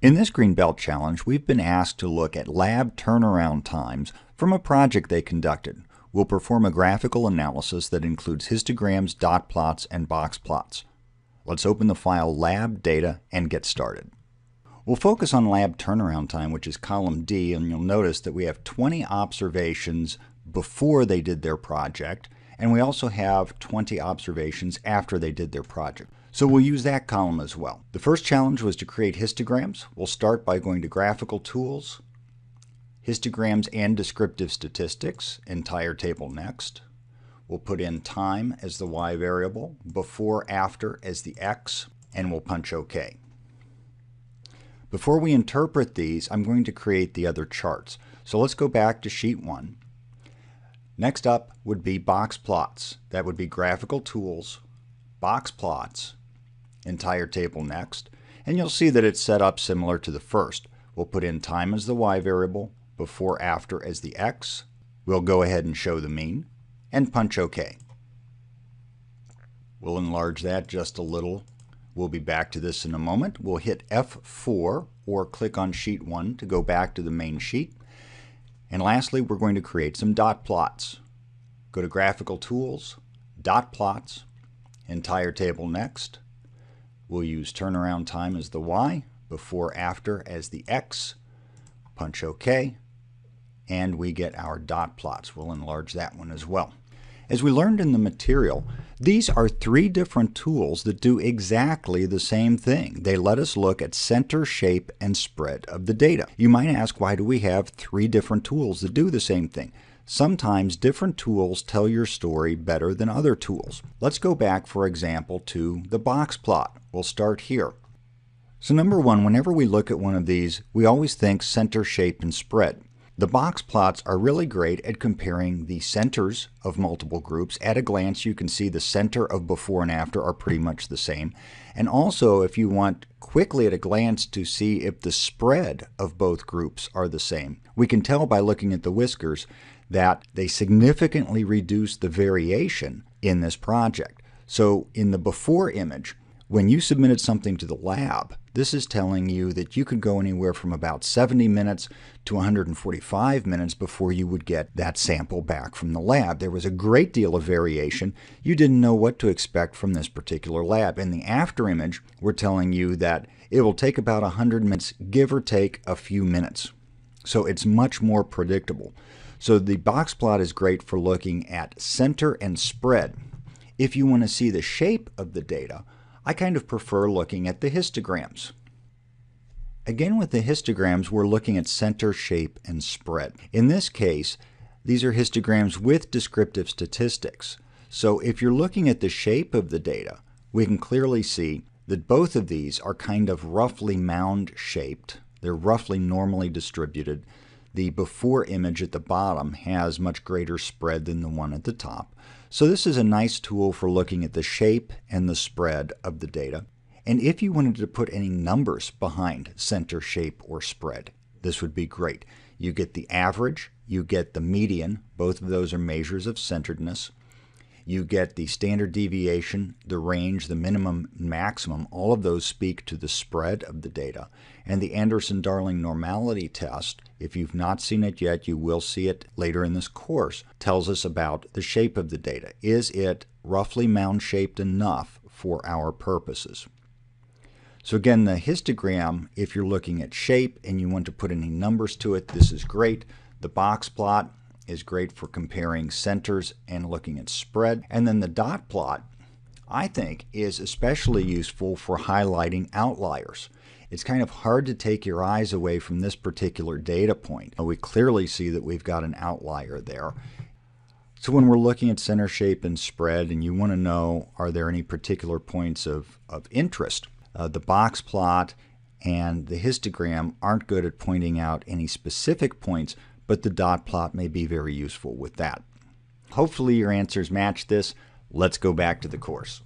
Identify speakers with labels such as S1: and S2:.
S1: In this Greenbelt Challenge, we've been asked to look at lab turnaround times from a project they conducted. We'll perform a graphical analysis that includes histograms, dot plots, and box plots. Let's open the file lab data and get started. We'll focus on lab turnaround time, which is column D, and you'll notice that we have 20 observations before they did their project, and we also have 20 observations after they did their project. So we'll use that column as well. The first challenge was to create histograms. We'll start by going to Graphical Tools, Histograms and Descriptive Statistics, entire table next. We'll put in time as the Y variable, before, after as the X, and we'll punch OK. Before we interpret these, I'm going to create the other charts. So let's go back to Sheet 1. Next up would be box plots. That would be Graphical Tools, Box Plots, entire table next, and you'll see that it's set up similar to the first. We'll put in time as the Y variable, before, after as the X. We'll go ahead and show the mean, and punch OK. We'll enlarge that just a little. We'll be back to this in a moment. We'll hit F4 or click on Sheet 1 to go back to the main sheet. And lastly, we're going to create some dot plots. Go to Graphical Tools, Dot Plots, entire table next. We'll use turnaround time as the Y, before, after as the X. Punch OK, and we get our dot plots. We'll enlarge that one as well. As we learned in the material, these are three different tools that do exactly the same thing. They let us look at center, shape, and spread of the data. You might ask, why do we have three different tools that do the same thing? Sometimes different tools tell your story better than other tools. Let's go back, for example, to the box plot. We'll start here. So number one, whenever we look at one of these, we always think center, shape, and spread. The box plots are really great at comparing the centers of multiple groups. At a glance, you can see the center of before and after are pretty much the same. And also, if you want quickly at a glance to see if the spread of both groups are the same, we can tell by looking at the whiskers that they significantly reduce the variation in this project. So in the before image, when you submitted something to the lab, this is telling you that you could go anywhere from about 70 minutes to 145 minutes before you would get that sample back from the lab. There was a great deal of variation. You didn't know what to expect from this particular lab. In the after image, we're telling you that it will take about 100 minutes, give or take a few minutes. So it's much more predictable. So the box plot is great for looking at center and spread. If you want to see the shape of the data, I kind of prefer looking at the histograms. Again, with the histograms, we're looking at center, shape, and spread. In this case, these are histograms with descriptive statistics. So if you're looking at the shape of the data, we can clearly see that both of these are kind of roughly mound-shaped. They're roughly normally distributed. The before image at the bottom has much greater spread than the one at the top. So this is a nice tool for looking at the shape and the spread of the data. And if you wanted to put any numbers behind center, shape, or spread, this would be great. You get the average, you get the median, both of those are measures of centeredness. You get the standard deviation, the range, the minimum, maximum. All of those speak to the spread of the data. And the Anderson-Darling normality test, if you've not seen it yet, you will see it later in this course, tells us about the shape of the data. Is it roughly mound-shaped enough for our purposes? So again, the histogram, if you're looking at shape and you want to put any numbers to it, this is great. The box plot is great for comparing centers and looking at spread. And then the dot plot, I think, is especially useful for highlighting outliers. It's kind of hard to take your eyes away from this particular data point. We clearly see that we've got an outlier there. So when we're looking at center, shape, and spread, and you want to know, are there any particular points of interest? The box plot and the histogram aren't good at pointing out any specific points, but the dot plot may be very useful with that. Hopefully your answers match this. Let's go back to the course.